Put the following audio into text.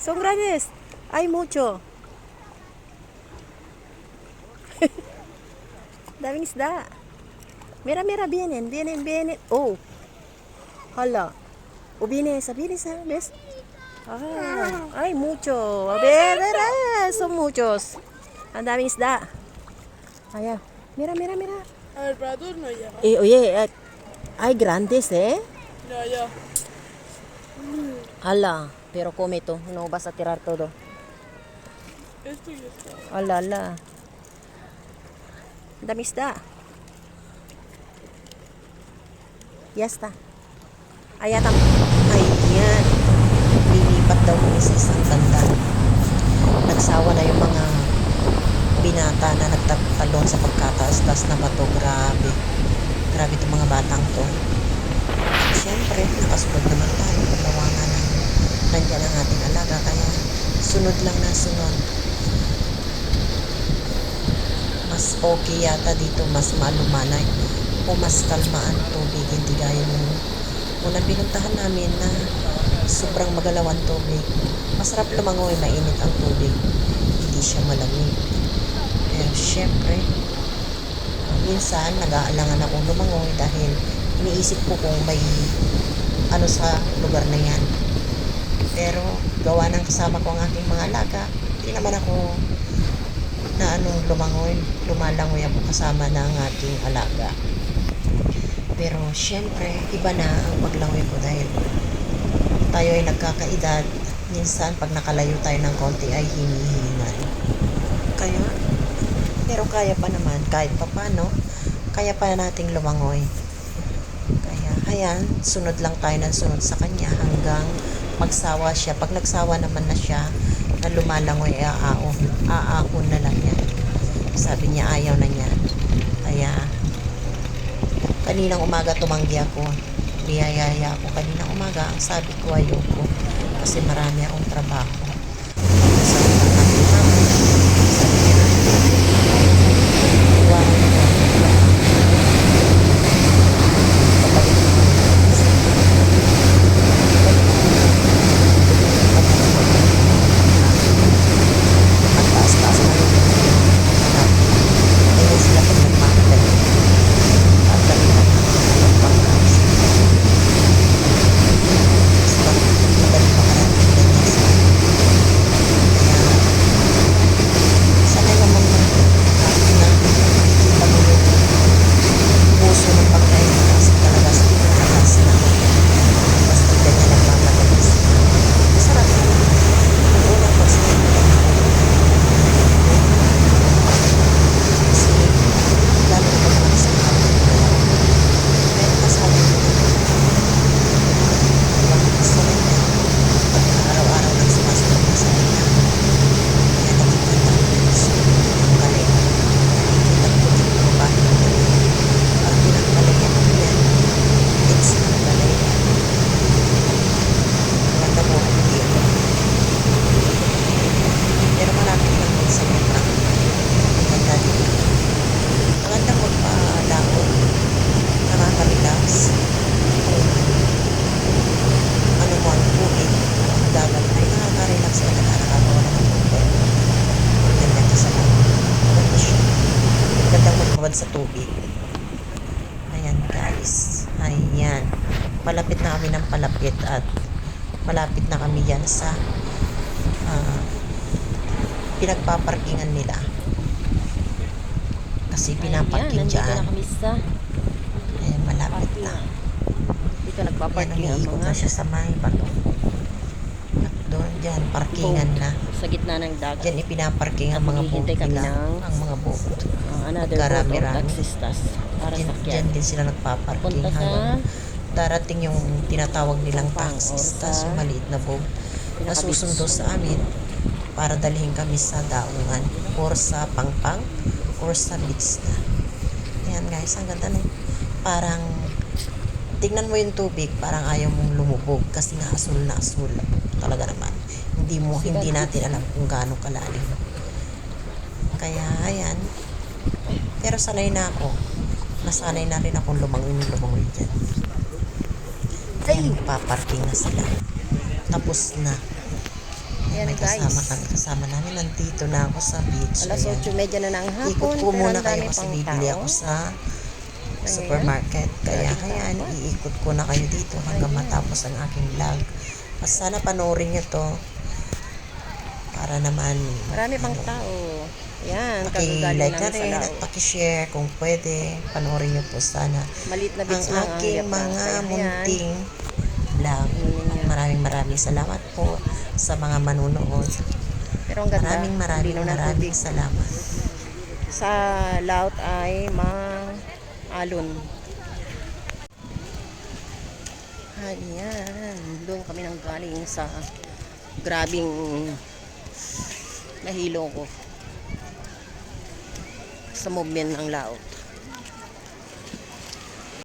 Son grandes. Hay mucho. Daming isda. Mira, mira, vienen, vienen, vienen. Oh, hala. O vienes, vienes, ¿ves? Ah, hay mucho. A ver, son muchos. Ang daming isda. Ayan. Mira, mira, mira. El plato no llega. Oye, hay grandes, ¿eh? Ya, ya. Hala, pero come to. No vas a tirar todo. Esto ya está. Hala, hala. Dami isda. Ya está. Ayan. Ayan. Lilipat daw kami sa isang banda. Nagsawa na yung mga binata na nagtatalon sa pagkataas-taas na bato. Grabe. Grabe itong mga batang to. Siyempre, nakasunod naman tayo. Paglawa nga na nandiyan ang ating alaga. Kaya sunod lang na sunod. Mas okay yata dito. Mas malumanay. O mas kalma ang tubig. Hindi gaya nung unang pinuntahan namin na sobrang magalawan tubig. Masarap lumangoy. Mainit ang tubig. Hindi siya malamig. Pero syempre, minsan nag-aalangan akong lumangoy dahil iniisip ko kung may ano sa lugar na yan. Pero gawa ng kasama ko ang aking mga alaga, hindi naman ako na lumangoy. Lumalangoy ako kasama ng aking alaga. Pero syempre, iba na ang paglangoy ko dahil tayo ay nagkakaedad. Minsan pag nakalayo tayo ng konti ay hinihingal. Kaya, pero kaya pa naman, kahit pa paano, kaya pa nating lumangoy. Kaya, ayan, sunod lang tayo ng sunod sa kanya hanggang magsawa siya. Pag nagsawa naman na siya, na lumalangoy, aahon na lang niya. Sabi niya, ayaw na niya. Kaya, kaninang umaga tumanggi ako. Niyayaya ako kaninang umaga. Ang sabi ko, ayoko. Kasi marami akong trabaho. Sabi ng aking mama, sabi niya, sa tubig. Ayan guys. Ayan. Palapit na kami ng palapit at malapit na kami yan sa pinagpaparkingan nila. Kasi pinaparking dyan. Ayan, malapit na. Dito nagpaparking Yan, umiikot na siya sa may bato. At doon dyan, parkingan na. Sa gitna ng dagat. Dyan ipinaparking ang mga boat Maghihintay kami nila. ng Ang mga boat. Another boat of Karami-rami. taxistas para Dyan, sakyan. dyan din sila nagpaparking Punta sa hanggang darating yung tinatawag nilang Pang, taxis. or Tas sa yung maliit na boat na pinaka-beach. susundo sa amin para dalhin kami sa daungan or sa Pangpang or sa beach na. Ayan guys, ang ganda nung parang tingnan mo yung tubig, parang ayaw mong lumubog kasi nga asul na asul. Talaga naman. Hindi natin alam kung gaano kalalim. Kaya ayan. Pero sanay na ako. Nasanay na rin akong lumangoy dyan. Ayan, paparking na sila. Tapos na. Ayan, may guys. kasama namin. Nandito na ako sa beach. Alas Ayan. 8:30 na ng hapon. Ikot ko pero muna ang kayo dami kasi pang bibili tao. ako sa Ayan. supermarket. Kaya ayan, iikot ko na kayo dito hanggang Ayan. matapos ang aking vlog. At sana panoorin nyo to para naman Marami pang tao. Yan, kagagaling paki-like na namin sa rin at laot. paki-share kung pwede. Panoorin nyo po sana Maliit na ang bits lang ang aking hirap mga lang. Kaya yan. munting vlog. Ayan. Maraming salamat po sa mga manunood. Pero ang ganda. Linaw ng Maraming tubig. salamat. Sa laut ay alon. Ayan. Doon kami nang galing sa grabing nahilo ko sa movement ng laot.